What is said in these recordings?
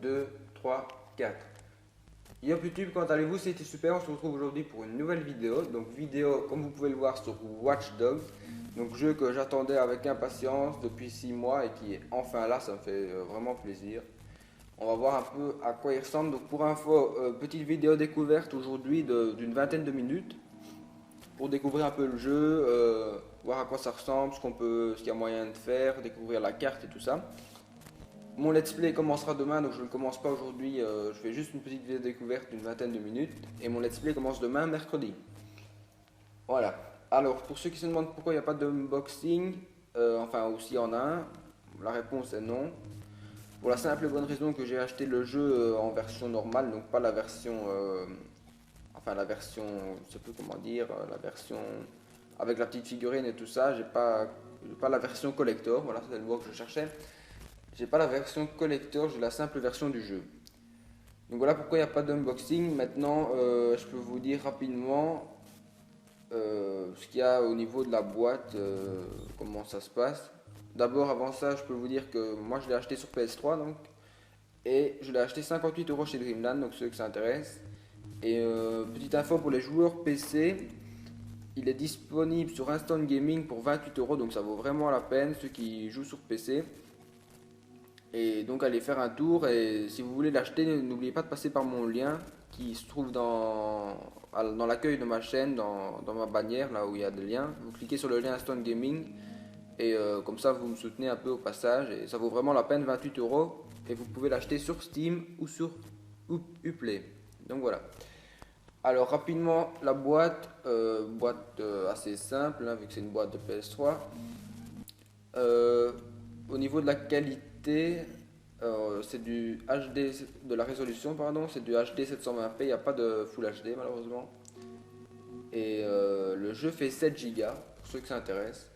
2, 3, 4. Yo YouTube, comment allez-vous? C'était super, on se retrouve aujourd'hui pour une nouvelle vidéo. Donc vidéo, comme vous pouvez le voir, sur Watch Dogs. Donc jeu que j'attendais avec impatience depuis 6 mois et qui est enfin là, ça me fait vraiment plaisir. On va voir un peu à quoi il ressemble. Donc pour info, petite vidéo découverte aujourd'hui d'une vingtaine de minutes. Pour découvrir un peu le jeu, voir à quoi ça ressemble, ce qu'il y a moyen de faire, découvrir la carte et tout ça. Mon let's play commencera demain, donc je ne le commence pas aujourd'hui, je fais juste une petite vidéo découverte d'une vingtaine de minutes. Et mon let's play commence demain, mercredi. Voilà. Alors, pour ceux qui se demandent pourquoi il n'y a pas d'unboxing, enfin aussi en a un, la réponse est non. Pour la simple et bonne raison que j'ai acheté le jeu en version normale, donc pas la version, enfin la version, je sais plus comment dire, la version avec la petite figurine et tout ça. J'ai pas la version collector, voilà, c'est le mot que je cherchais. J'ai pas la version collector, j'ai la simple version du jeu. Donc voilà pourquoi il n'y a pas d'unboxing. Maintenant, je peux vous dire rapidement ce qu'il y a au niveau de la boîte, comment ça se passe. D'abord, avant ça, je peux vous dire que moi je l'ai acheté sur PS3 donc, et je l'ai acheté 58 € chez Dreamland, donc ceux que ça intéresse. Et petite info pour les joueurs PC, il est disponible sur Instant Gaming pour 28 €, donc ça vaut vraiment la peine ceux qui jouent sur PC. Et donc allez faire un tour, et si vous voulez l'acheter, n'oubliez pas de passer par mon lien qui se trouve dans l'accueil de ma chaîne, dans ma bannière, là où il y a des liens. Vous cliquez sur le lien Instant Gaming et comme ça vous me soutenez un peu au passage, et ça vaut vraiment la peine, 28 € et vous pouvez l'acheter sur Steam ou sur Uplay. Donc voilà. Alors rapidement la boîte, assez simple hein, vu que c'est une boîte de PS3. Euh, Au niveau de la qualité, c'est du HD, de la résolution, pardon, c'est du HD 720p, il n'y a pas de Full HD malheureusement. Et le jeu fait 7 Go, pour ceux que ça intéresse.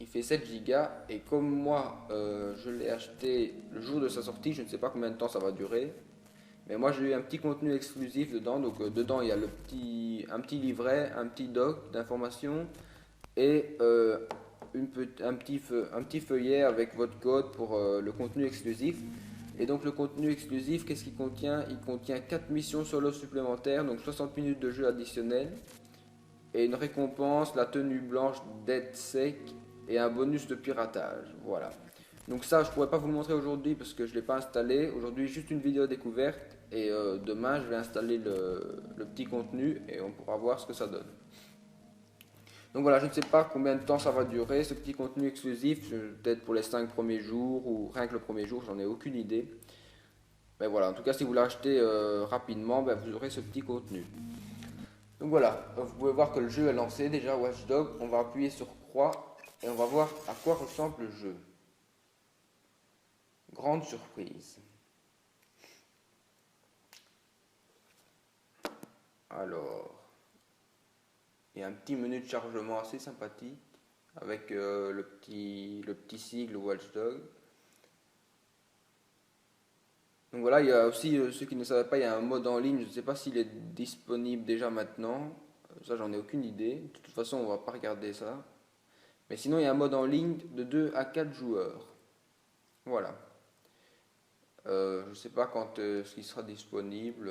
Il fait 7 Go, et comme moi je l'ai acheté le jour de sa sortie, je ne sais pas combien de temps ça va durer. Mais moi j'ai eu un petit contenu exclusif dedans, donc dedans il y a un petit livret, un petit doc d'informations et un petit feuillet avec votre code pour le contenu exclusif. Et donc le contenu exclusif, qu'est-ce qu'il contient? Il contient 4 missions solo supplémentaires, donc 60 minutes de jeu additionnel, et une récompense, la tenue blanche d'Ed Sec, et un bonus de piratage. Voilà. Donc ça, je pourrais pas vous le montrer aujourd'hui parce que je l'ai pas installé. Aujourd'hui, juste une vidéo découverte, et demain, je vais installer le petit contenu et on pourra voir ce que ça donne. Donc voilà, je ne sais pas combien de temps ça va durer, ce petit contenu exclusif, peut-être pour les 5 premiers jours ou rien que le premier jour, j'en ai aucune idée. Mais voilà, en tout cas, si vous l'achetez rapidement, ben, vous aurez ce petit contenu. Donc voilà, vous pouvez voir que le jeu est lancé déjà, Watch Dogs. On va appuyer sur croix et on va voir à quoi ressemble le jeu. Grande surprise. Alors, il y a un petit menu de chargement assez sympathique avec le petit sigle Watch Dogs. Donc voilà, il y a aussi ceux qui ne savaient pas, il y a un mode en ligne, je ne sais pas s'il est disponible déjà maintenant. Ça, j'en ai aucune idée. De toute façon, on va pas regarder ça. Mais sinon, il y a un mode en ligne de 2 à 4 joueurs. Voilà. Je ne sais pas quand ce qui sera disponible.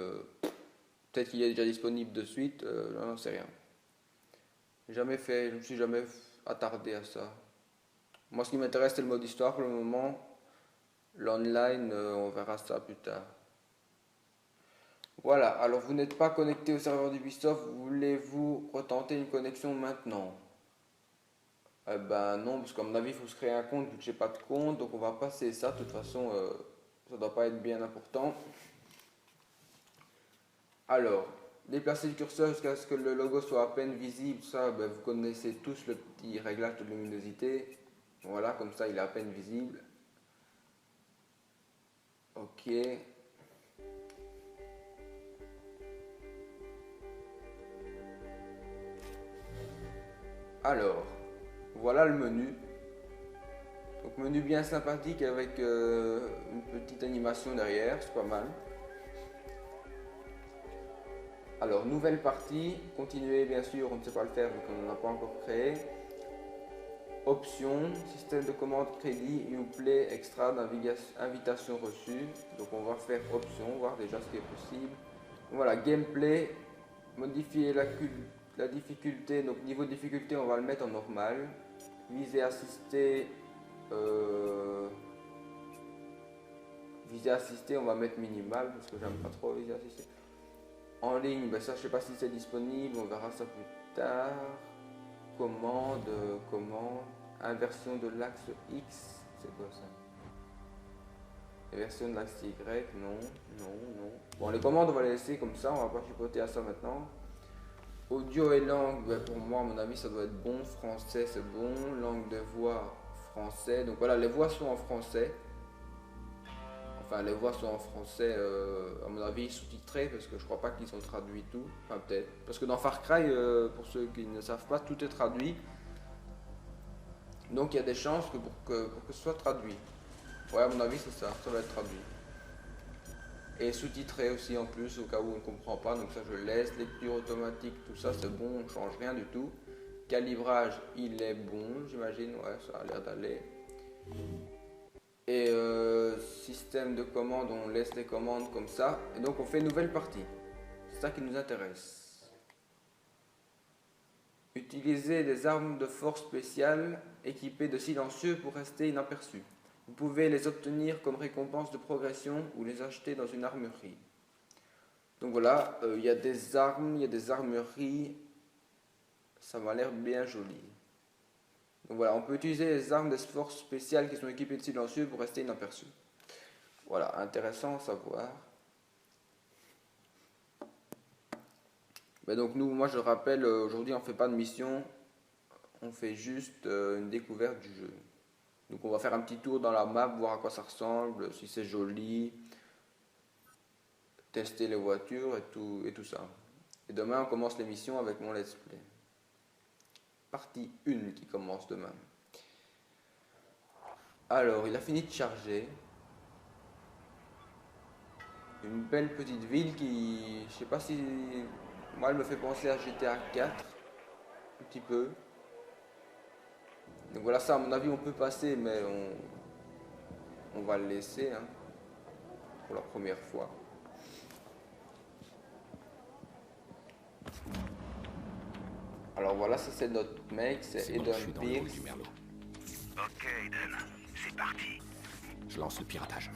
Peut-être qu'il est déjà disponible de suite. J'en sais rien. Jamais fait, je ne me suis jamais attardé à ça. Moi, ce qui m'intéresse, c'est le mode histoire pour le moment. L'online, on verra ça plus tard. Voilà, alors vous n'êtes pas connecté au serveur d'Ubisoft, voulez-vous retenter une connexion maintenant? Eh ben non, parce qu'à mon avis, il faut se créer un compte vu que j'ai pas de compte, donc on va passer ça. De toute façon, ça doit pas être bien important. Alors, déplacer le curseur jusqu'à ce que le logo soit à peine visible, ça, ben, vous connaissez tous le petit réglage de luminosité. Voilà, comme ça, il est à peine visible. Ok. Alors, voilà le menu. Donc menu bien sympathique avec une petite animation derrière, c'est pas mal. Alors nouvelle partie, continuer bien sûr, on ne sait pas le faire vu qu'on n'en a pas encore créé. Options, système de commande crédit, Uplay, extra, invitation reçue. Donc on va faire options, voir déjà ce qui est possible. Voilà, gameplay, modifier la difficulté. Donc niveau difficulté, on va le mettre en normal. Visée assistée, on va mettre minimal parce que j'aime pas trop visée assistée. En ligne, ben ça je sais pas si c'est disponible, on verra ça plus tard. Commande, inversion de l'axe X, c'est quoi ça? Inversion de l'axe Y, non. Bon, les commandes on va les laisser comme ça, on va pas chipoter à ça maintenant. Audio et langue, ben pour moi à mon avis ça doit être bon. Français c'est bon, langue de voix français, donc voilà, les voix sont en français. Enfin, les voix sont en français, à mon avis, sous-titrées, parce que je crois pas qu'ils sont traduits tout. Enfin, peut-être. Parce que dans Far Cry, pour ceux qui ne savent pas, tout est traduit. Donc, il y a des chances pour que ce soit traduit. Ouais, à mon avis, c'est ça. Ça va être traduit. Et sous-titré aussi, en plus, au cas où on ne comprend pas. Donc, ça, je laisse. Lecture automatique, tout ça, c'est bon. On ne change rien du tout. Calibrage, il est bon, j'imagine. Ouais, ça a l'air d'aller. Et système de commande, on laisse les commandes comme ça. Et donc on fait une nouvelle partie. C'est ça qui nous intéresse. Utilisez des armes de force spéciales équipées de silencieux pour rester inaperçus. Vous pouvez les obtenir comme récompense de progression ou les acheter dans une armurerie. Donc voilà, il y a des armes, il y a des armureries. Ça m'a l'air bien joli. Donc voilà, on peut utiliser les armes de force spéciales qui sont équipées de silencieux pour rester inaperçus. Voilà, intéressant à savoir. Mais donc nous, moi je rappelle, aujourd'hui on ne fait pas de mission, on fait juste une découverte du jeu. Donc on va faire un petit tour dans la map, voir à quoi ça ressemble, si c'est joli, tester les voitures et tout ça. Et demain on commence l'émission avec mon let's play. Partie 1 qui commence demain. Alors, il a fini de charger. Une belle petite ville qui, je sais pas si, moi elle me fait penser à GTA 4, un petit peu. Donc voilà, ça à mon avis on peut passer, mais on va le laisser hein, pour la première fois. Alors voilà, ça c'est notre mec, c'est Aiden Pierce. Ok Aiden, c'est parti. Je lance le piratage.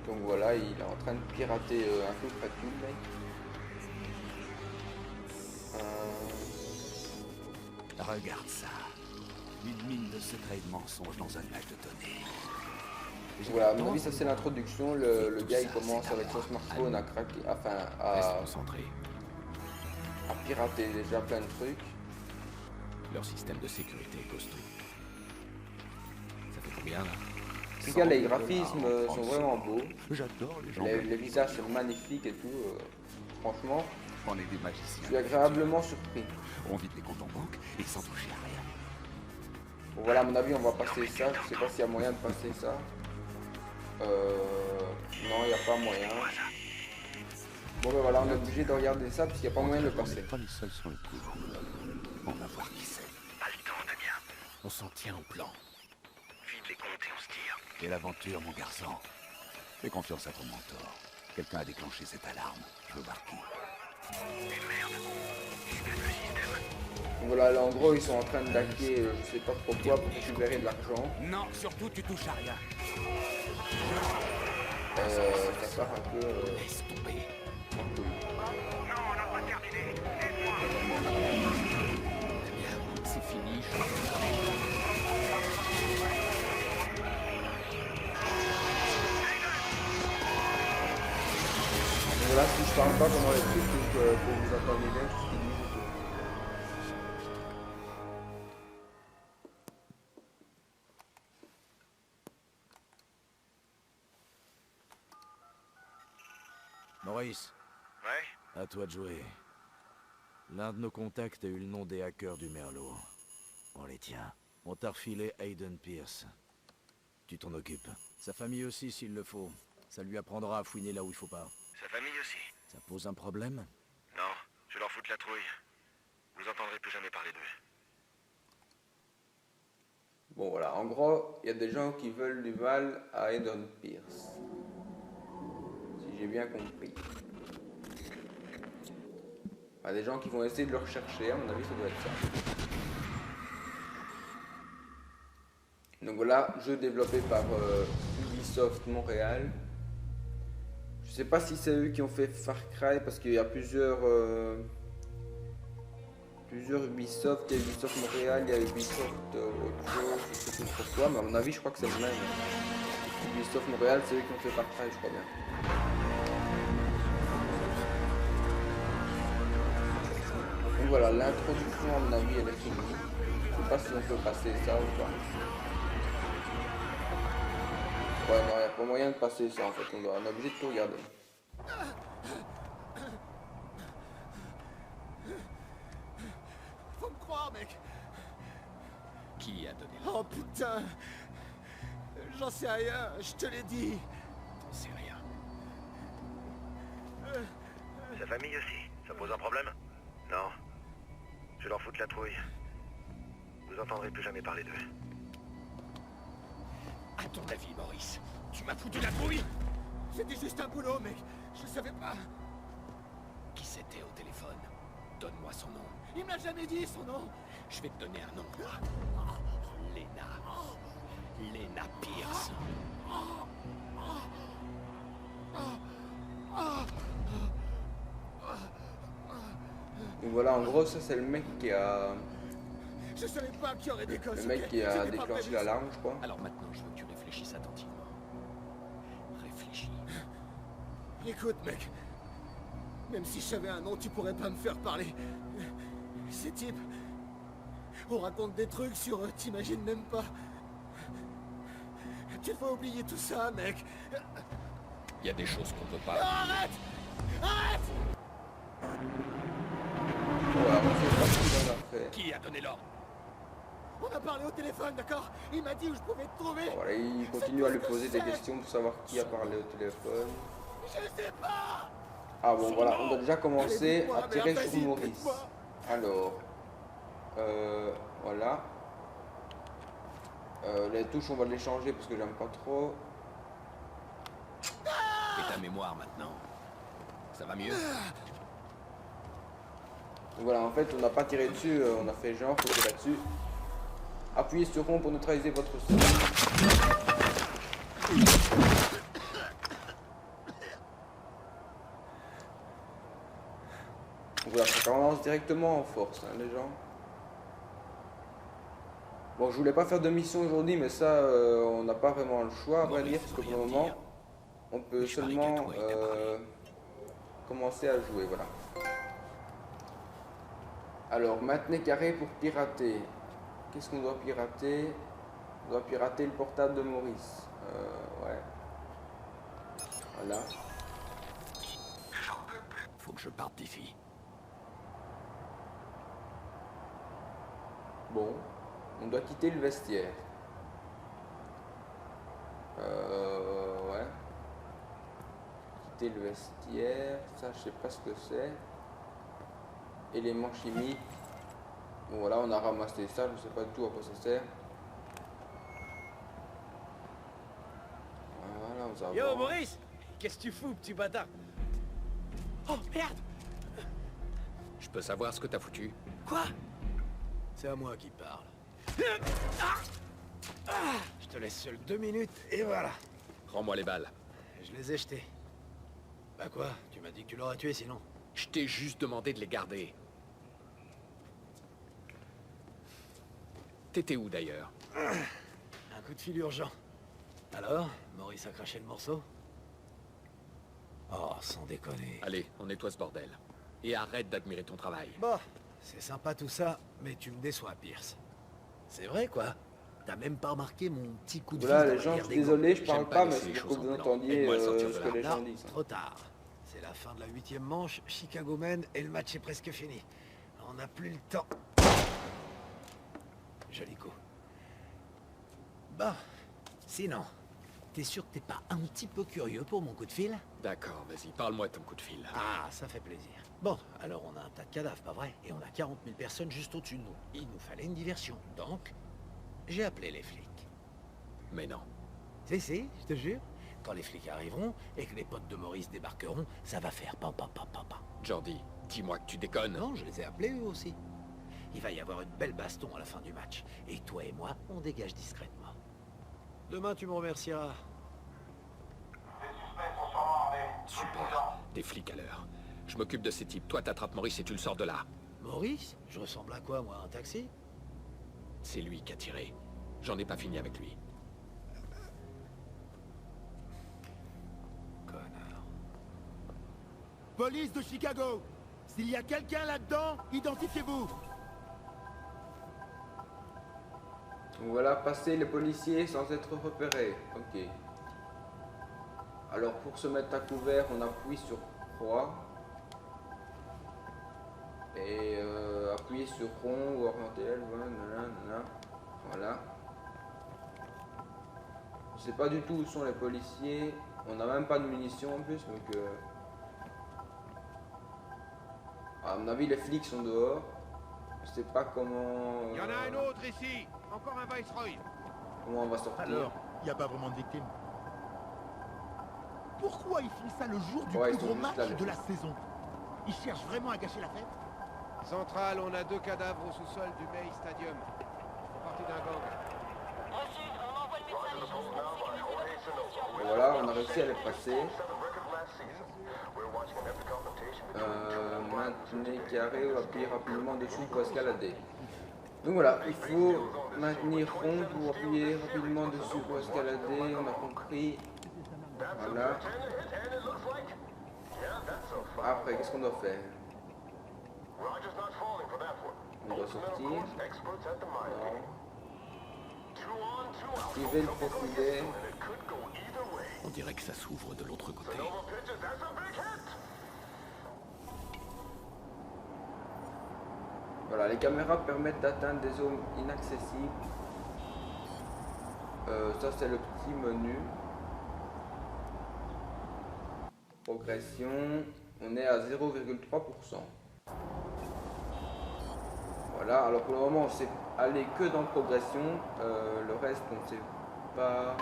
Donc voilà, il est en train de pirater un peu près tout le mec. Regarde ça. Une mine de secrets et de mensonges dans un nuage de données. Voilà, à mon avis ça c'est l'introduction, le gars il commence avec son smartphone à craquer, enfin à pirater déjà plein de trucs. Leur système de sécurité est costaud. Ça fait combien là? Regarde, les graphismes sont vraiment beaux. J'adore les gens. Les visages sont magnifiques et tout. Franchement, On est des magiciens. je suis agréablement surpris. On vide les comptes en banque et sans toucher à rien. Bon, voilà, à mon avis, on va passer ça. Je sais pas s'il y a moyen de passer ça. Non, il n'y a pas moyen. Bon, ben voilà, on est obligé de regarder ça parce qu'il n'y a pas moyen de le passer. Pas les seuls sur le coup. On va voir qui c'est. Pas le temps, Damien. On s'en tient au plan. Vide les comptes et on se tire. Et l'aventure, mon garçon. Fais confiance à ton mentor. Quelqu'un a déclenché cette alarme. Je veux voir qui. Et merde. Je pète le système. Donc voilà, là, en gros, ils sont en train d'hacker, je sais pas pourquoi, pour récupérer de l'argent. Non, surtout tu touches à rien. Ça part un peu. Laisse tomber. En couille. Non, on n'a pas terminé. Aide-moi. C'est fini. Donc voilà, si je parle pas pendant les trucs, donc pour vous entendre bien tout ce qu'ils disent et tout. Maurice, Ouais. à toi de jouer. L'un de nos contacts a eu le nom des hackers du Merlot. On les tient. On t'a refilé Aiden Pierce. Tu t'en occupes. Sa famille aussi s'il le faut. Ça lui apprendra à fouiner là où il faut pas. Sa famille aussi. Ça pose un problème? Non, je leur foutre la trouille. Vous entendrez plus jamais parler d'eux. Bon voilà, en gros, il y a des gens qui veulent du mal à Aiden Pierce. Si j'ai bien compris. Enfin, des gens qui vont essayer de le rechercher, à mon avis ça doit être ça. Donc voilà, jeu développé par Ubisoft Montréal. Je sais pas si c'est eux qui ont fait Far Cry parce qu'il y a plusieurs Ubisoft. Il y a Ubisoft Montréal, il y a Ubisoft autre chose, je sais plus pourquoi, mais à mon avis je crois que c'est le même. Ubisoft Montréal, c'est eux qui ont fait Far Cry, je crois bien. Donc voilà, l'introduction à mon avis elle est finie. Je sais pas si on peut passer ça ou pas. Ouais, non, il n'y a pas moyen de passer ça en fait, on est obligé de tout regarder. Faut me croire, mec. Qui a donné Oh putain. J'en sais rien, je te l'ai dit. T'en sais rien. Sa famille aussi. Ça pose un problème? Non. Je leur foutre la trouille. Vous entendrez plus jamais parler d'eux. À ton avis, Maurice, tu m'as foutu la trouille? C'était juste un boulot, mec. Je savais pas. Qui c'était au téléphone? Donne-moi son nom. Il m'a jamais dit son nom. Je vais te donner un nom, moi. Lena. Lena Pierce. Donc voilà, en gros, ça c'est le mec qui a. Je savais pas qu'il y aurait des gosses. Le mec ok. qui a C'était pas déclenché prévu. l'alarme, je crois. Alors maintenant, je veux que tu réfléchisses attentivement. Réfléchis. Écoute, mec. Même si je savais un nom, tu pourrais pas me faire parler. Ces types. On raconte des trucs sur eux, t'imagines même pas. Tu vas oublier tout ça, mec. Il y a des choses qu'on peut pas. Arrête. Arrête. Voilà, on sait pas ce qu'il en a fait. Qui a donné l'ordre? On a parlé au téléphone, d'accord? Il m'a dit où je pouvais te trouver. Voilà, il continue à lui poser des questions pour savoir qui a parlé au téléphone. Je sais pas. Ah bon, voilà, on a déjà Allez, commencé dites-moi, à tirer merde, sur vas-y, Maurice. dites-moi. Alors, voilà. Les touches, on va les changer parce que j'aime pas trop. Et ta mémoire maintenant? Ça va mieux? Donc voilà, en fait, on n'a pas tiré dessus, on a fait genre, faut tirer là-dessus. Appuyez sur rond pour neutraliser votre son. Donc voilà, ça commence directement en force, hein, les gens. Bon, je voulais pas faire de mission aujourd'hui, mais ça, on n'a pas vraiment le choix, à vrai dire, parce que pour le moment, on peut Je parie seulement qu'à toi, il t'a parlé. commencer à jouer, voilà. Alors, maintenez carré pour pirater. Qu'est-ce qu'on doit pirater? On doit pirater le portable de Maurice. Ouais. Voilà. Faut que je parte d'ici. Bon. On doit quitter le vestiaire. Ouais. Quitter le vestiaire. Ça, je sais pas ce que c'est. Éléments chimiques. Bon, voilà, on a ramassé ça. Je sais pas du tout à quoi ça sert. Voilà, on s'avance. Yo, Maurice! Qu'est-ce que tu fous, petit bâtard? Oh, merde! Je peux savoir ce que t'as foutu? Quoi? C'est à moi qui parle. Je te laisse seul 2 minutes, et voilà. Rends-moi les balles. Je les ai jetées. Bah quoi? Tu m'as dit que tu l'aurais tué, sinon. Je t'ai juste demandé de les garder. T'étais où d'ailleurs? Un coup de fil urgent. Alors, Maurice a craché le morceau? Oh, sans déconner. Allez, on nettoie ce bordel. Et arrête d'admirer ton travail. Bon, c'est sympa tout ça, mais tu me déçois, Pierce. C'est vrai, quoi? T'as même pas remarqué mon petit coup de Voilà, vis dans les la gens, je guerre suis des désolé, je J'aime parle pas pas, mais laisser c'est les pour choses que vous en blanc. entendiez Aide-moi à sortir de ce là. que les gens Non, disent. trop tard. C'est la fin de la 8e manche, Chicago mène et le match est presque fini. On n'a plus le temps. Joli coup. Bon, sinon, T'es sûr que t'es pas un petit peu curieux pour mon coup de fil? D'accord, vas-y, parle-moi de ton coup de fil. Ah, ça fait plaisir. Bon, alors on a un tas de cadavres, pas vrai? Et on a 40 000 personnes juste au-dessus de nous. Il nous fallait une diversion. Donc, j'ai appelé les flics. Mais non. Si, je te jure. Quand les flics arriveront et que les potes de Maurice débarqueront, ça va faire pam pam pam pam pam. Jordi, dis-moi que tu déconnes. Non, je les ai appelés eux aussi. Il va y avoir une belle baston à la fin du match. Et toi et moi, on dégage discrètement. Demain, tu me remercieras. Super, des flics à l'heure. Je m'occupe de ces types. Toi, t'attrapes Maurice et tu le sors de là. Maurice? Je ressemble à quoi, moi, un taxi? C'est lui qui a tiré. J'en ai pas fini avec lui. Connard. Police de Chicago! S'il y a quelqu'un là-dedans, identifiez-vous! Voilà, passer les policiers sans être repérés. Ok. Alors pour se mettre à couvert, on appuie sur croix. Et appuyer sur rond ou orientel. Voilà. Je sais pas du tout où sont les policiers. On n'a même pas de munitions en plus. Donc à mon avis les flics sont dehors. Je sais pas comment... Il y en a un autre ici. Encore un Viceroy. Comment on va sortir. Alors, il n'y a pas vraiment de victimes. Pourquoi ils font ça le jour du Ouais, plus ils sont gros juste match là, les de la flics. saison? Ils cherchent vraiment à gâcher la fête? Central, on a 2 cadavres au sous-sol du May Stadium. Ils font partie d'un gang. Reçu, on envoie le médecin légiste. Sécurisez votre position. Et voilà, on a réussi à les passer. Maintenez carré ou appuyez rapidement dessus pour escalader. Donc voilà, il faut maintenir rond pour appuyer rapidement dessus pour escalader, on a compris. Voilà. Après, qu'est-ce qu'on doit faire? On doit sortir. Non. Activer le profilé. On dirait que ça s'ouvre de l'autre côté. Voilà, les caméras permettent d'atteindre des zones inaccessibles. Ça c'est le petit menu. Progression, on est à 0,3%. Voilà, alors pour le moment on sait aller que dans progression, le reste on ne sait pas...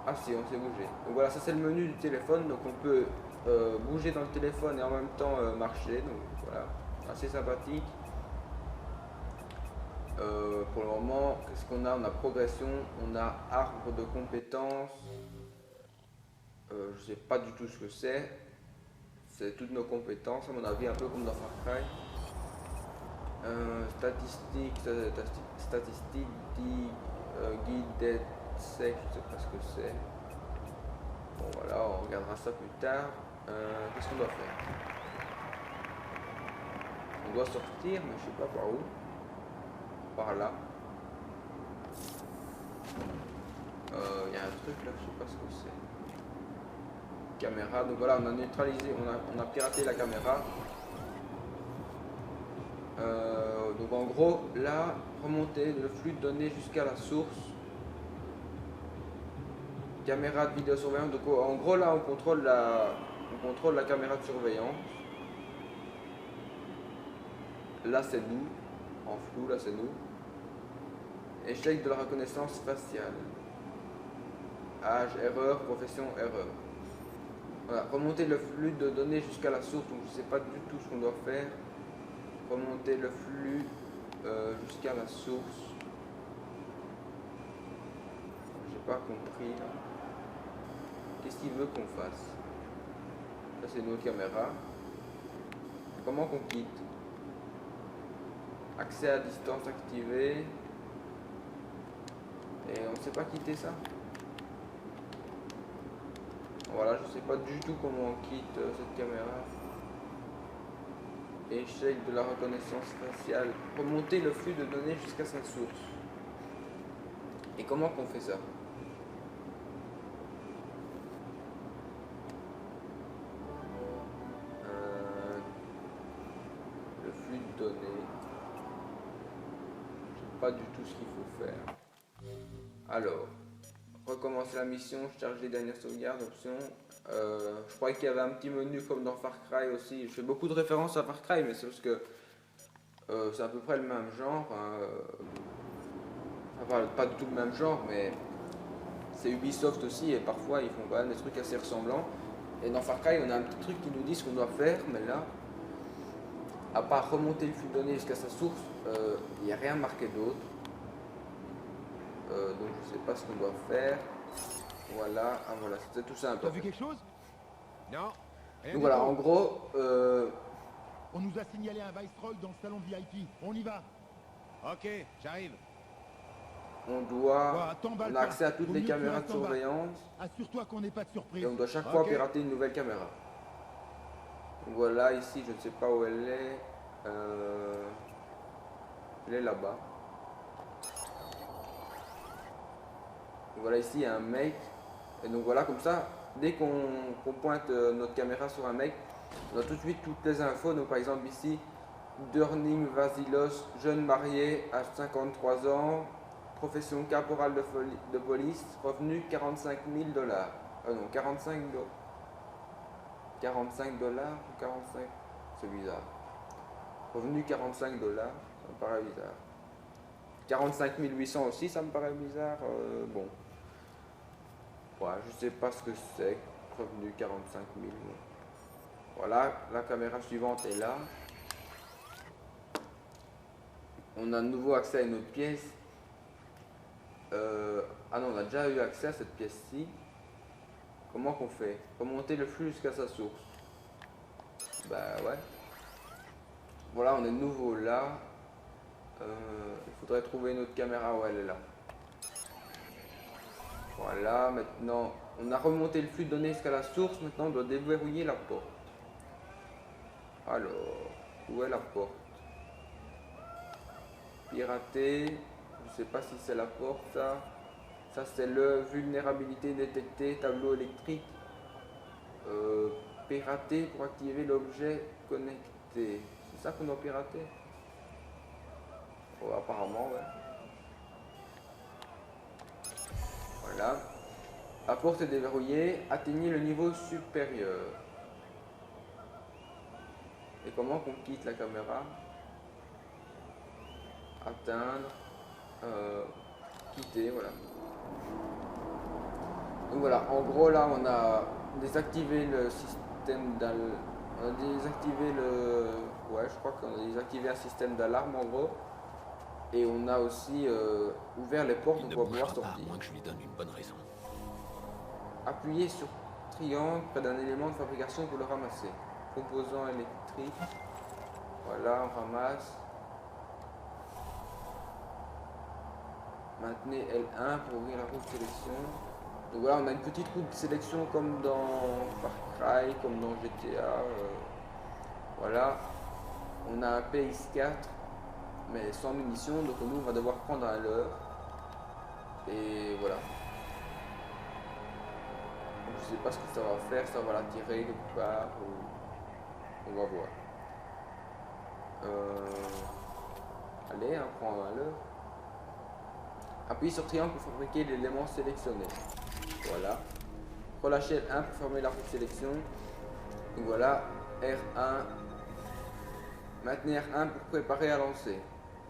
Ah si, on sait bouger. Donc voilà, ça c'est le menu du téléphone, donc on peut bouger dans le téléphone et en même temps marcher, donc voilà, assez sympathique. Pour le moment, qu'est-ce qu'on a? On a progression, on a arbre de compétences. Je sais pas du tout ce que c'est. C'est toutes nos compétences, à mon avis, un peu comme dans Far Cry. Statistiques, guide sec, je sais pas ce que c'est. Bon voilà, on regardera ça plus tard. Qu'est-ce qu'on doit faire? On doit sortir, mais je sais pas par où. Par là. Il y a un truc là, je sais pas ce que c'est. Caméra, donc voilà, on a neutralisé, on a piraté la caméra. Donc en gros, là, remonter le flux de données jusqu'à la source. Caméra de vidéosurveillance, donc en gros là on contrôle la caméra de surveillance. Là c'est nous, en flou, là c'est nous. Échec de la reconnaissance faciale. Âge, erreur, profession, erreur. Voilà, remonter le flux de données jusqu'à la source, donc je ne sais pas du tout ce qu'on doit faire. Remonter le flux jusqu'à la source. J'ai pas compris là. Qu'est-ce qu'il veut qu'on fasse? Ça c'est notre caméra. Comment qu'on quitte? Accès à distance activé. Et on ne sait pas quitter ça. Voilà, je sais pas du tout comment on quitte cette caméra. Échec de la reconnaissance faciale. Remonter le flux de données jusqu'à sa source. Et comment qu'on fait ça? Le flux de données. Je sais pas du tout ce qu'il faut faire. Alors, recommencer la mission, charger les dernières sauvegardes, options. Je croyais qu'il y avait un petit menu comme dans Far Cry aussi. Je fais beaucoup de références à Far Cry, mais c'est parce que c'est à peu près le même genre. Hein. Enfin, pas du tout le même genre, mais c'est Ubisoft aussi, et parfois ils font quand même des trucs assez ressemblants. Et dans Far Cry, on a un petit truc qui nous dit ce qu'on doit faire, mais là, à part remonter le flux de données jusqu'à sa source, il n'y a rien marqué d'autre. Donc je sais pas ce qu'on doit faire. Voilà, ah, voilà, c'était tout simple. T'as vu quelque chose? Non. Donc voilà, en gros, On nous a signalé un Viceroy dans le salon VIP. On y va. Ok, j'arrive. on doit, Bah, t'emballe on a pas. accès à toutes Vaut les mieux que tu caméras de restes en bas. surveillance Assure-toi qu'on n'ait pas de surprise. et on doit chaque fois Ok. pirater une nouvelle caméra. Donc voilà, ici je ne sais pas où elle est. Elle est là-bas. Donc voilà, ici il y a un mec. Et donc voilà, comme ça, dès qu'on pointe notre caméra sur un mec, on a tout de suite toutes les infos. Donc par exemple ici, Durning Vasilos, jeune marié, âge 53 ans, profession caporal de police, revenu 45 000 $. Non, 45 $. 45 $ ou 45? C'est bizarre. Revenu 45 $, ça me paraît bizarre. 45 800 aussi, ça me paraît bizarre. Bon. Ouais, je sais pas ce que c'est. Revenu 45 000. Voilà, la caméra suivante est là. On a de nouveau accès à une autre pièce. Ah non, on a déjà eu accès à cette pièce-ci. Comment qu'on fait? Remonter le flux jusqu'à sa source. Bah ouais. Voilà, on est de nouveau là. Il faudrait trouver une autre caméra. Ouais, elle est là. Voilà, maintenant, on a remonté le flux de données jusqu'à la source. Maintenant, on doit déverrouiller la porte. Alors, où est la porte? Pirater. Je sais pas si c'est la porte, ça. Ça, c'est le vulnérabilité détectée, tableau électrique. Pirater pour activer l'objet connecté. C'est ça qu'on doit pirater? Oh, apparemment, ouais. Voilà. La porte est déverrouillée. Atteignez le niveau supérieur. Et comment qu'on quitte la caméra? Atteindre. Quitter, voilà. Donc voilà, en gros là on a désactivé le système d'alarme. On a désactivé le... Ouais, je crois qu'on a désactivé un système d'alarme en gros. Et on a aussi ouvert les portes Il ne pour pouvoir bougera pas, à sortir. moins que je lui donne une bonne raison. Appuyez sur triangle près d'un élément de fabrication pour le ramasser. Composant électrique. Voilà, on ramasse. Maintenez L1 pour ouvrir la roue de sélection. Donc voilà, on a une petite roue de sélection comme dans Far Cry, comme dans GTA. Voilà. On a un PX4, mais sans munitions, donc nous on va devoir prendre un leurre. Et voilà. Donc, je sais pas ce que ça va faire, ça va l'attirer quelque part. Ou... On va voir. Allez, on prend un leurre. Appuyez sur triangle pour fabriquer l'élément sélectionné. Voilà. Relâchez L1 pour fermer la roue de sélection. Donc voilà, R1. Maintenez R1 pour préparer à lancer.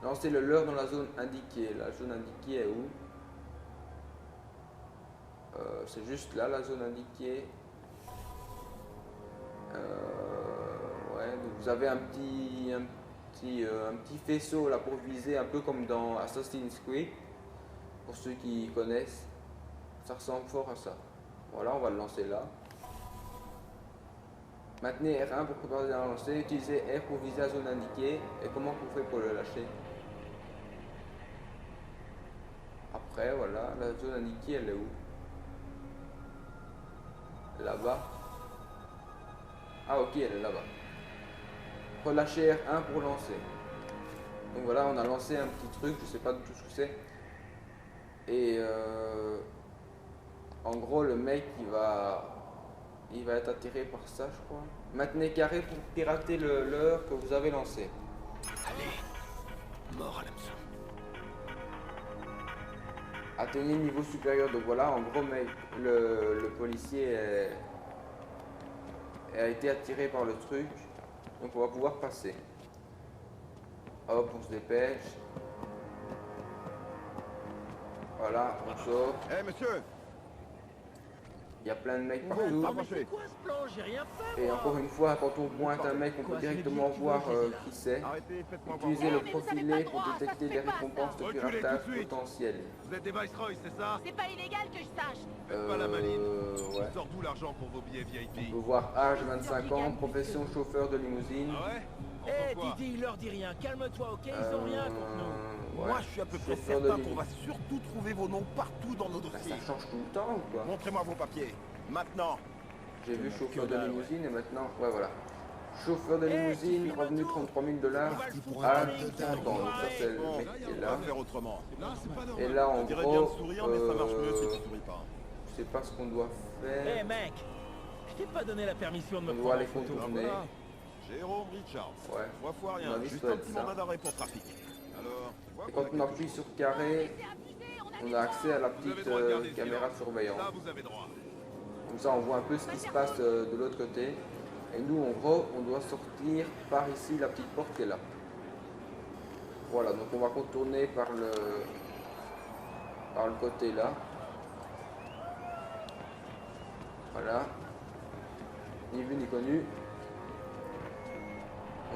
Lancez le leurre dans la zone indiquée. La zone indiquée est où? C'est juste là la zone indiquée. Ouais, donc vous avez un petit faisceau là pour viser, un peu comme dans Assassin's Creed. Pour ceux qui connaissent, ça ressemble fort à ça. Voilà, on va le lancer là. Maintenez R1 pour préparer à lancer. Utilisez R pour viser la zone indiquée. Et comment vous faites pour le lâcher? Après, voilà, la zone indiquée, elle est où? Là-bas. Ah ok, elle est là-bas. Relâchez R1 pour lancer. Donc voilà, on a lancé un petit truc, je sais pas du tout ce que c'est. Et en gros, le mec il va être attiré par ça, je crois. Maintenez carré pour pirater le leurre que vous avez lancé. Allez, mort à l'hameçon. Atteignez le niveau supérieur. Donc voilà, en gros, mec, le policier a été attiré par le truc. Donc on va pouvoir passer. Hop, on se dépêche. Voilà, on sort. Eh monsieur, Il y a plein de mecs Ouais, partout. attends, mais c'est quoi ce plan? J'ai rien fait, Et moi. encore une fois, quand on pointe un mec, on peut directement voir qui c'est. arrêtez, faites-moi voir. Utilisez le mais vous avez profilé pas pour droit, ça détecter se des fait pas, récompenses de Reculez piratage tout de suite. potentielles. Vous êtes des Viceroy, c'est ça? C'est pas illégal que je sache. Faites pas la maline. Ouais. Sort d'où l'argent pour vos billets VIP? On peut voir âge 25 ans, profession chauffeur de limousine. Ah ouais? Eh, Enfin quoi? Didi, il leur dit rien. Calme-toi, ok? Ils ont rien contre nous. Ouais. Moi, je suis à peu près Chauffeur de certain qu'on limousine. va surtout trouver vos noms partout dans nos Bah, dossiers. ça change tout le temps ou quoi? Montrez-moi vos papiers. Maintenant. J'ai vu chauffeur de dalle, limousine et maintenant, ouais voilà. Chauffeur de Eh, limousine, tu filmes revenu tout. 33 000 $, On va âge le foutre 30 ans. Donc ça c'est le mec qui est On là. va faire autrement. Et là en On dirait bien gros, de sourire, mais ça marche mieux si tu souris pas. je sais pas ce qu'on doit Eh, faire. mec, je t'ai pas donné la permission de me On doit prendre aller en photo. contourner. Voilà. Jérôme Richards. Ouais. 3 fois À rien. mon avis, Juste ça doit un être petit ça. mandat d'arrêt pour trafic. Alors, Et quand on appuie sur carré, on a accès à la petite caméra de surveillance. Là, vous avez droit. Comme ça, on voit un peu ce qui se passe de l'autre côté. Et nous, en gros, on doit sortir par ici, la petite porte qui est là. Voilà, donc on va contourner par le côté là. Voilà. Ni vu ni connu.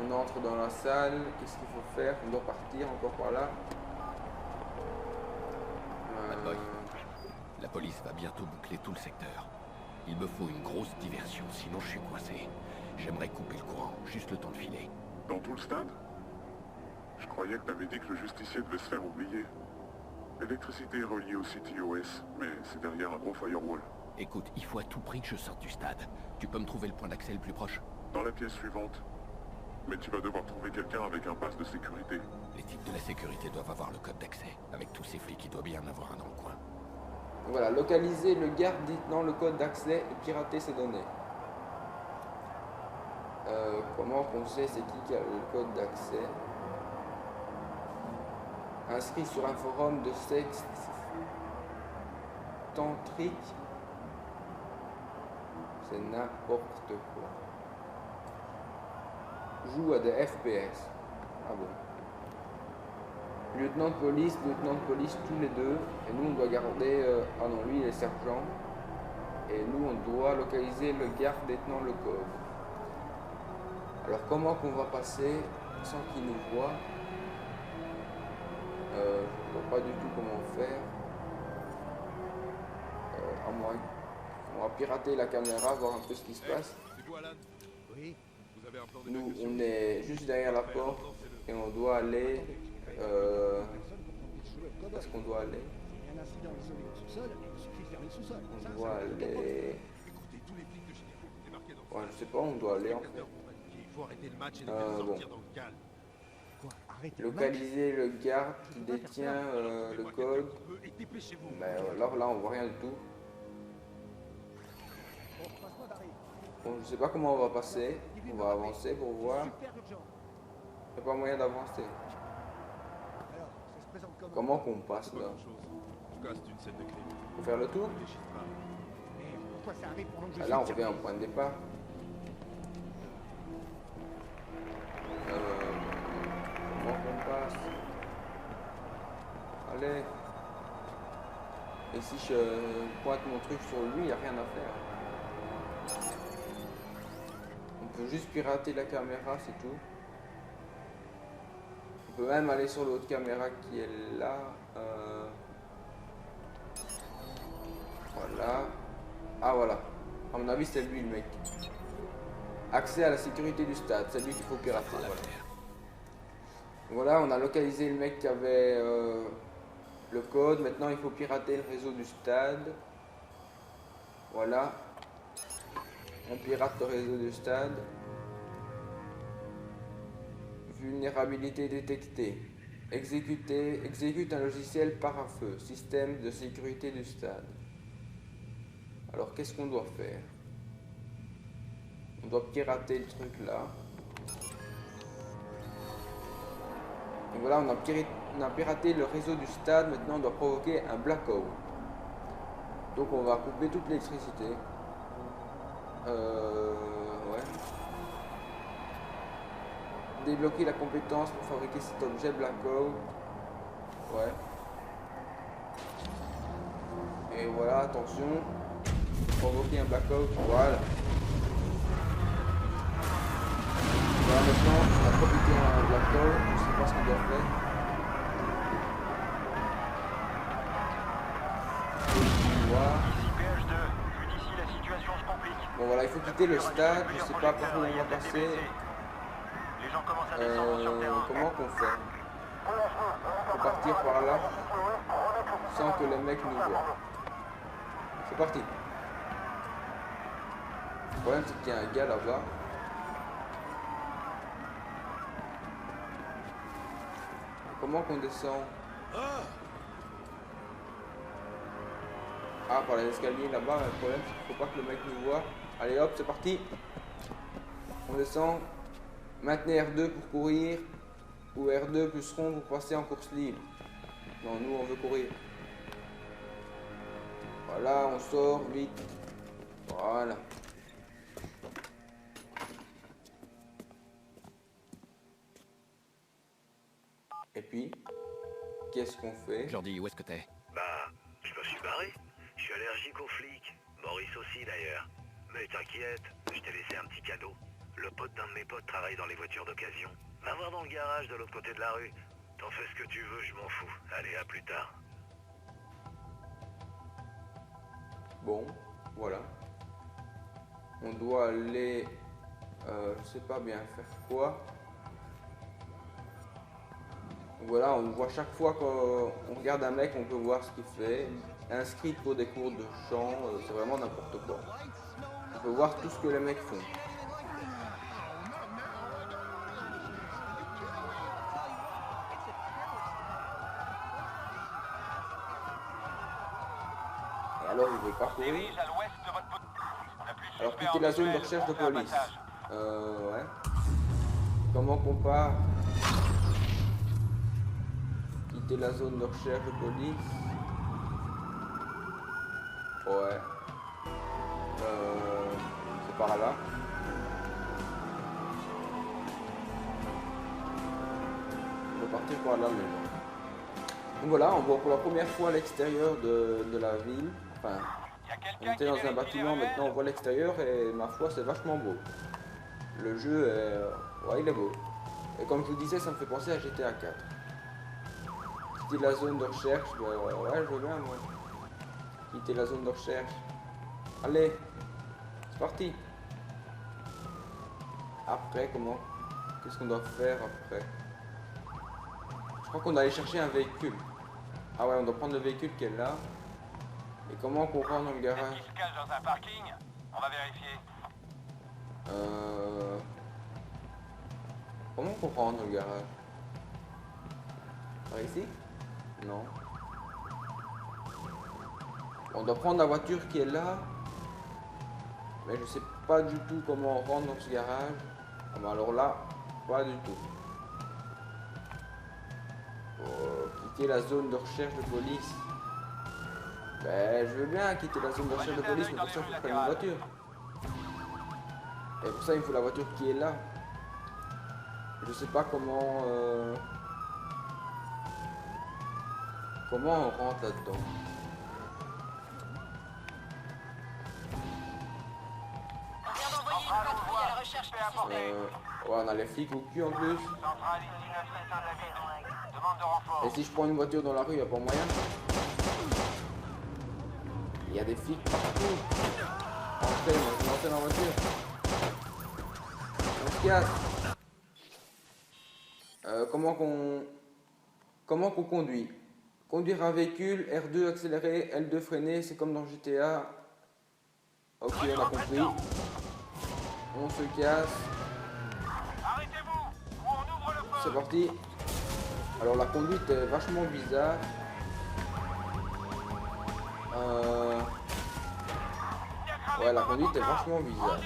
On entre dans la salle. Qu'est-ce qu'il faut faire? On doit partir encore par là. Bad boy. La police va bientôt boucler tout le secteur. Il me faut une grosse diversion, sinon je suis coincé. J'aimerais couper le courant, juste le temps de filer. Dans tout le stade? Je croyais que t'avais dit que le justicier devait se faire oublier. L'électricité est reliée au CTOS, mais c'est derrière un gros firewall. Écoute, il faut à tout prix que je sorte du stade. Tu peux me trouver le point d'accès le plus proche? Dans la pièce suivante. Mais tu vas devoir trouver quelqu'un avec un pass de sécurité. Les types de la sécurité doivent avoir le code d'accès. Avec tous ces flics, il doit bien en avoir un dans le coin. Voilà, localiser le garde détenant le code d'accès et pirater ses données. Comment on sait c'est qui a le code d'accès? Inscrit sur un forum de sexe tantrique. C'est n'importe quoi. Joue à des FPS. Ah bon. Lieutenant de police, tous les deux. Et nous, on doit garder... ah non, lui, il est sergent. Et nous, on doit localiser le garde détenant le code. Alors, comment qu'on va passer sans qu'il nous voit? Je ne vois pas du tout comment faire. À moins... On va pirater la caméra, voir un peu ce qui se passe. C'est vous, Alan? Oui. Vous avez un plan Nous, d'évacuation? on est juste derrière la porte. Et on doit aller... Où est-ce qu'on doit aller? Un incident isolé au sous-sol, il suffit de fermer le sous-sol. On doit aller... Écoutez, tous les flics de Chicago, débarquez dans Ouais, je sais pas où on doit aller en fait. Il faut arrêter le match et les bon. faire sortir dans le calme. Quoi? Arrêtez le match. Localiser le garde qui détient le code. Et dépêchez-vous. Mais là, on voit rien du tout. Bon, passe-moi d'arrêt. Bon, je sais pas comment on va passer. On va avancer pour voir. Super urgent. Il n'y a pas moyen d'avancer. Alors, ça se présente comment? Comment qu'on passe Pas là? grand-chose. En tout cas, c'est une scène de crime. Faut faire le tour? Réfléchissez pas. Eh, pourquoi ça arrive pendant que je Ah, suis là, on au revient au service? point de départ. Comment qu'on passe? Allez. Et si je pointe mon truc sur lui, il n'y a rien à faire. On peut juste pirater la caméra, c'est tout. On peut même aller sur l'autre caméra qui est là. Voilà. Ah voilà. À mon avis, c'est lui le mec. Accès à la sécurité du stade, c'est lui qu'il faut pirater. Voilà. Voilà, on a localisé le mec qui avait le code. Maintenant, il faut pirater le réseau du stade. Voilà. On pirate le réseau du stade. Vulnérabilité détectée. Exécute un logiciel pare-feu. Système de sécurité du stade. Alors, qu'est-ce qu'on doit faire? On doit pirater le truc là. Et voilà, on a piraté le réseau du stade. Maintenant, on doit provoquer un blackout. Donc, on va couper toute l'électricité. Ouais. Débloquer la compétence pour fabriquer cet objet blackout. Ouais. Et voilà, attention. Provoquer un blackout. Voilà. Voilà, maintenant, on a provoqué un blackout. Je sais pas ce qu'on doit faire. Voilà. Bon voilà, il faut quitter le stade. Je sais pas par où on va passer. Comment qu'on fait? Faut partir par là sans que les mecs nous voient. C'est parti. Le problème c'est qu'il y a un gars là-bas. Comment qu'on descend? Ah, par les escaliers là-bas. Le problème c'est qu'il faut pas que le mec nous voit. Allez hop, c'est parti. On descend. Maintenez R2 pour courir. Ou R2 plus rond pour passer en course libre. Non, nous on veut courir. Voilà, on sort vite. Voilà. Et puis, qu'est-ce qu'on fait? Jordi, où est-ce que t'es? Bah, je me suis barré. Je suis allergique aux flics. Maurice aussi d'ailleurs. Mais t'inquiète, je t'ai laissé un petit cadeau. Le pote d'un de mes potes travaille dans les voitures d'occasion. Va voir dans le garage de l'autre côté de la rue. T'en fais ce que tu veux, je m'en fous. Allez, à plus tard. Bon, voilà. On doit aller... je sais pas bien faire quoi. Voilà, on voit chaque fois qu'on regarde un mec, on peut voir ce qu'il fait. Inscrit pour des cours de chant, c'est vraiment n'importe quoi. On peut voir tout ce que les mecs font. Et alors, il veut pas courir. Alors, quitter la zone de recherche de police. Ouais. Comment qu'on part? Quitter la zone de recherche de police. Ouais. C'est par là. On va partir par là maintenant. Donc voilà, on voit pour la première fois l'extérieur de la ville. Enfin, on était dans un bâtiment, maintenant on voit l'extérieur et ma foi c'est vachement beau. Le jeu est... ouais, il est beau. Et comme je vous disais, ça me fait penser à GTA 4. Quitter la zone de recherche, ouais, je veux bien moi. Quitter la zone de recherche. Allez, c'est parti. Après, comment? Qu'est-ce qu'on doit faire après? Je crois qu'on doit aller chercher un véhicule. Ah ouais, on doit prendre le véhicule qui est là. Et comment qu'on rentre dans le garage? Il se cache dans un parking? On va vérifier. Comment qu'on rentre dans le garage? Par ici? Non. On doit prendre la voiture qui est là. Mais je sais pas du tout comment on rentre dans ce garage. Ah ben alors là, pas du tout. Quitter la zone de recherche de police. Ben, je veux bien quitter la zone de recherche de police, mais pour ça, il faut que je prenne une voiture. Et pour ça, il me faut la voiture qui est là. Je sais pas comment... Comment on rentre là-dedans? On vient d'envoyer une patrouille à la recherche du suspect. Ouais, on a les flics au cul en plus. Centrale ici 9 de la ville. Demande de renfort. Et si je prends une voiture dans la rue, il n'y a pas moyen? Il y a des flics partout. Entrez, moi je vais monter dans la voiture. On se casse. Comment qu'on conduit? Conduire un véhicule, R2 accélérer, L2 freiner, c'est comme dans GTA. Ok, on a compris. On se casse. C'est parti. Alors la conduite est vachement bizarre. Ouais, la conduite est vachement bizarre.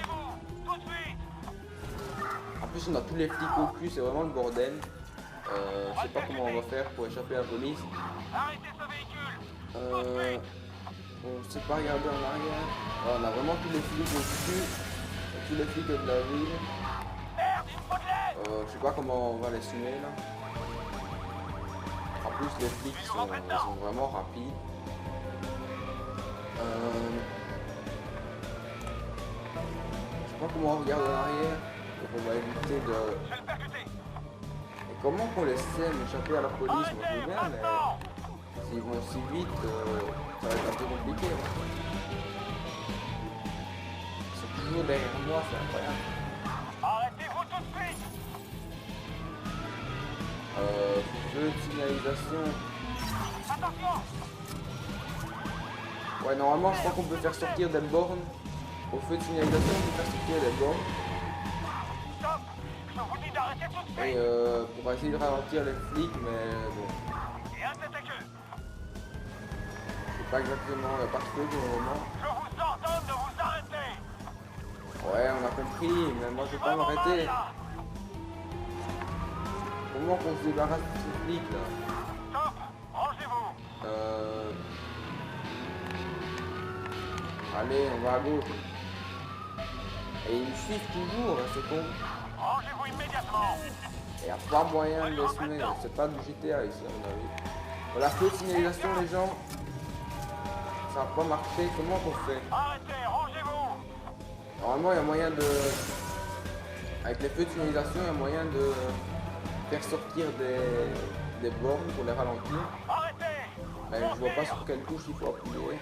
En plus on a tous les flics au cul, c'est vraiment le bordel. Je sais pas comment on va faire pour échapper à la police. On sait pas regarder en arrière. Oh, on a vraiment tous les flics au-dessus. Tous les flics de la ville. Je sais pas comment on va les semer là. En plus les flics sont vraiment rapides. Je sais pas comment on regarde en arrière. Donc on va éviter de... Et comment qu'on les sème échapper à la police? Moi je veux bien, mais s'ils vont si vite, ça va être un peu compliqué. Ils sont toujours derrière moi, c'est incroyable. Arrêtez-vous tout de suite! Feu de signalisation. Attention! Ouais, normalement je crois qu'on peut faire sortir des bornes. Au feu de signalisation, on peut faire sortir des bornes. Stop! Je vous dis d'arrêter tout de suite! Et pour essayer de ralentir les flics, mais bon. Et un tête à queue! Je sais pas exactement, il n'y a pas de feu pour le moment. Je vous ordonne de vous arrêter! Ouais, on a compris, mais moi je vais pas m'arrêter. Comment qu'on se débarrasse de ce flic là? Stop! Rangez-vous! Allez, on va à gauche. Et ils me suivent toujours, hein, c'est con. Rangez-vous immédiatement! Il n'y a pas moyen de les semer, c'est pas du GTA ici à mon avis. Voilà, feu de signalisation les gens. Ça va pas marcher, comment qu'on fait? Arrêtez! Rangez-vous! Normalement il y a moyen de... Avec les feux de signalisation, il y a moyen de faire sortir des bornes pour les ralentir. Arrêtez! Mais je vois pas sur quelle touche il faut appuyer.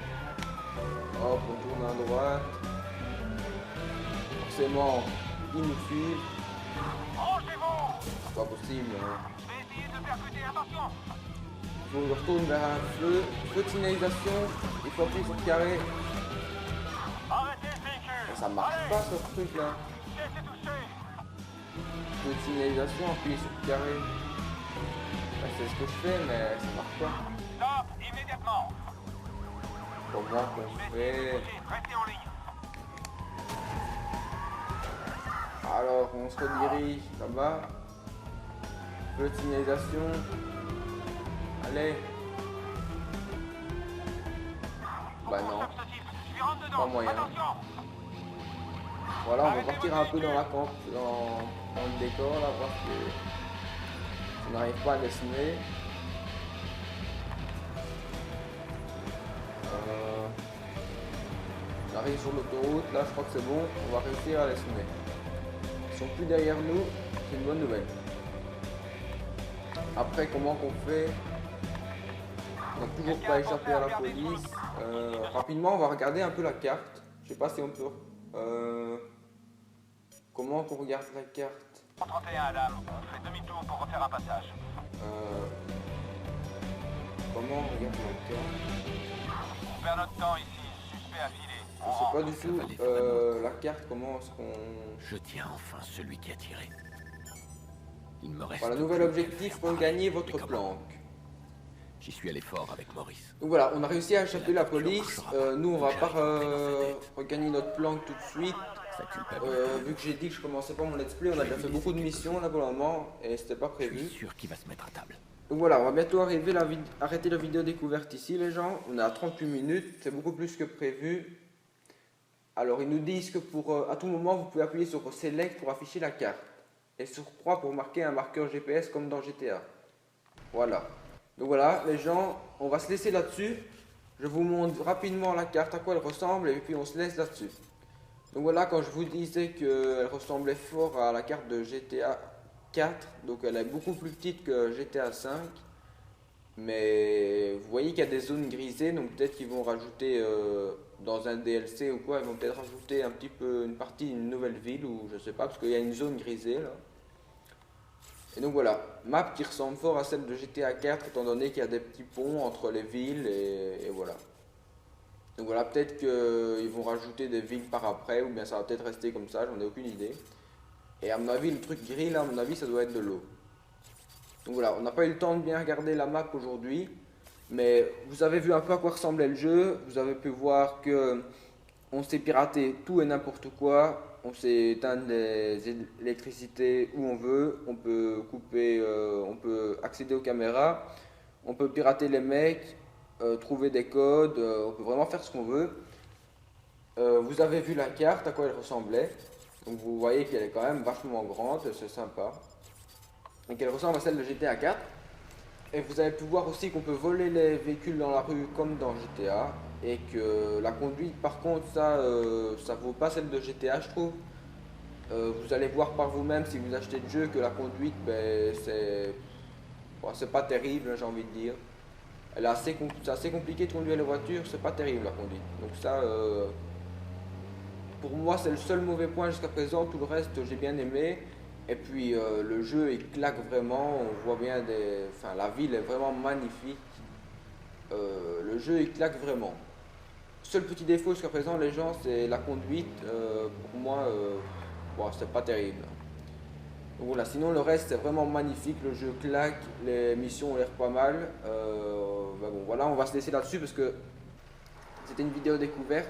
Hop, on tourne à droite. Forcément, ils nous suivent. Rangez-vous! C'est pas possible. Hein. Je vais essayer de percuter, attention! Il faut que je retourne vers un feu. Feu de signalisation, il faut appuyer sur le carré. Arrêtez ce véhicule! Ça marche pas ce truc là. Laissez toucher! Feu de signalisation, appuyer sur le carré. Ouais, c'est ce que je fais, mais ça marche pas. Stop! Immédiatement! Comment qu'on fait? Restez en ligne! Alors, on se redirige là-bas. Feu de signalisation. Allez. Bah non. Pas moyen. Voilà, on va partir un peu dans la camp, dans le décor là, parce que on n'arrive pas à les semer. On arrive sur l'autoroute, là je crois que c'est bon, on va réussir à les semer. Ils sont plus derrière nous, c'est une bonne nouvelle. Après, comment qu'on fait? On n'a toujours pas échappé à la police. Rapidement, on va regarder un peu la carte. Je sais pas si on peut... Comment qu'on regarde la carte? 31 Adam, on fait demi-tour pour refaire un passage. Comment on regarde la carte? On perd notre temps ici, suspect à filer. Je sais pas du tout la carte, comment est-ce qu'on... Je tiens enfin celui qui a tiré. Il me reste... Voilà, nouvel objectif, regagner votre planque. J'y suis allé fort avec Maurice. Donc voilà, on a réussi à échapper la police. Nous, on va pas regagner notre planque tout de suite. Vu que j'ai dit que je commençais pas mon let's play, on a déjà fait beaucoup de missions là pour le moment et c'était pas prévu. Je suis sûr qu'il va se mettre à table. Donc voilà, on va bientôt arrêter la vidéo découverte ici les gens. On est à 38 minutes, c'est beaucoup plus que prévu. Alors ils nous disent que pour à tout moment vous pouvez appuyer sur Select pour afficher la carte. Et sur 3 pour marquer un marqueur GPS comme dans GTA. Voilà. Donc voilà les gens, on va se laisser là-dessus. Je vous montre rapidement la carte, à quoi elle ressemble et puis on se laisse là-dessus. Donc voilà, quand je vous disais qu'elle ressemblait fort à la carte de GTA 4, donc elle est beaucoup plus petite que GTA 5. Mais vous voyez qu'il y a des zones grisées, donc peut-être qu'ils vont rajouter dans un DLC ou quoi, ils vont peut-être rajouter un petit peu une partie d'une nouvelle ville ou je sais pas, parce qu'il y a une zone grisée là. Et donc voilà, map qui ressemble fort à celle de GTA 4 étant donné qu'il y a des petits ponts entre les villes et voilà. Donc voilà, peut-être qu'ils vont rajouter des villes par après ou bien ça va peut-être rester comme ça, j'en ai aucune idée. Et à mon avis, le truc gris là, à mon avis, ça doit être de l'eau. Donc voilà, on n'a pas eu le temps de bien regarder la map aujourd'hui, mais vous avez vu un peu à quoi ressemblait le jeu, vous avez pu voir que on s'est piraté tout et n'importe quoi, on sait éteindre les électricités où on veut, on peut couper, on peut accéder aux caméras, on peut pirater les mecs, trouver des codes, on peut vraiment faire ce qu'on veut. Vous avez vu la carte, à quoi elle ressemblait. Donc vous voyez qu'elle est quand même vachement grande, c'est sympa. Et qu'elle ressemble à celle de GTA 4. Et vous avez pu voir aussi qu'on peut voler les véhicules dans la rue comme dans GTA. Et que la conduite, par contre, ça vaut pas celle de GTA, je trouve. Vous allez voir par vous-même si vous achetez le jeu que la conduite, ben, c'est pas terrible, j'ai envie de dire. C'est assez compliqué de conduire les voitures, c'est pas terrible la conduite. Donc ça, pour moi, c'est le seul mauvais point jusqu'à présent. Tout le reste, j'ai bien aimé. Et puis le jeu, il claque vraiment. On voit bien la ville est vraiment magnifique. Le jeu, il claque vraiment. Seul petit défaut jusqu'à présent, les gens, c'est la conduite. Pour moi, c'est pas terrible. Donc voilà, sinon le reste, c'est vraiment magnifique. Le jeu claque, les missions ont l'air pas mal. Bon, voilà, on va se laisser là-dessus parce que c'était une vidéo découverte.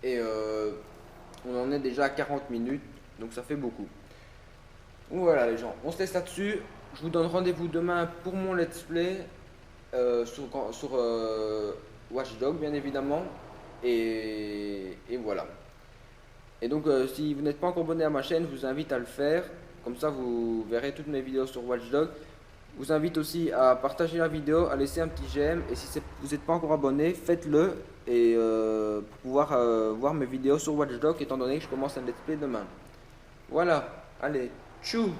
Et on en est déjà à 40 minutes, donc ça fait beaucoup. Donc voilà les gens, on se laisse là-dessus. Je vous donne rendez-vous demain pour mon let's play sur Watch Dogs, bien évidemment. Et voilà. Et donc si vous n'êtes pas encore abonné à ma chaîne, je vous invite à le faire. Comme ça vous verrez toutes mes vidéos sur Watch Dogs. Je vous invite aussi à partager la vidéo, à laisser un petit j'aime. Et si vous n'êtes pas encore abonné, faites-le. Et pour pouvoir voir mes vidéos sur Watch Dogs, étant donné que je commence un let's play demain. Voilà, allez, tchou!